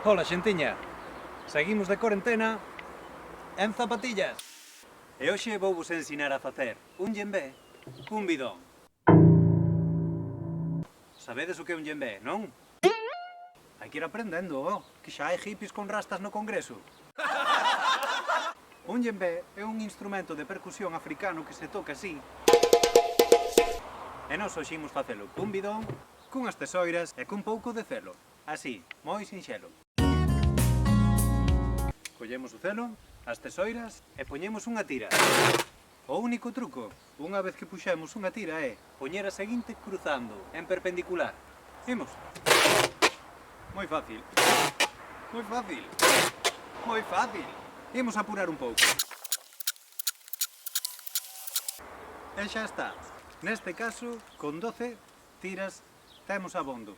Hola, xentiña. Seguimos de corentena en zapatillas. E hoxe vou vos ensinar a facer un djembé cun bidón. Sabedes o que é un djembé, non? Hai que ir aprendendo, que xa hai hippies con rastas no Congreso. Un djembé é un instrumento de percusión africano que se toca así. E nós hoxe imos facelo cun bidón, cunhas tesoiras e cun pouco de celo. Así, moi sinxelo. Collemos o celo, as tesoiras e poñemos unha tira. O único truco, unha vez que puxemos unha tira, é poñer a seguinte cruzando, en perpendicular. Imos. Moi fácil. Moi fácil. Moi fácil. Imos apurar un pouco. E xa está. Neste caso, con 12 tiras temos abondo.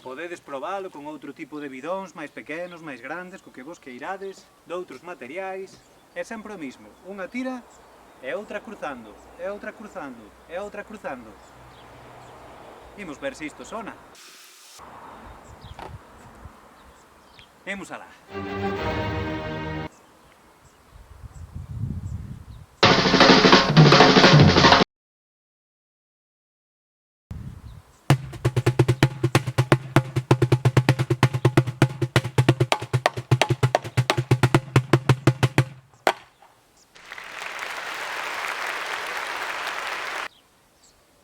Podedes probalo con outro tipo de bidóns, máis pequenos, máis grandes, co que vos queirades, doutros materiais. É sempre o mismo, unha tira e outra cruzando, e outra cruzando, e outra cruzando. Imos ver se isto sona. Imos alá.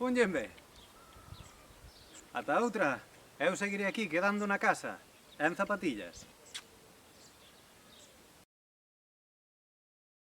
Un djembé. Ata outra. Eu seguiré aquí quedando na casa, en zapatillas.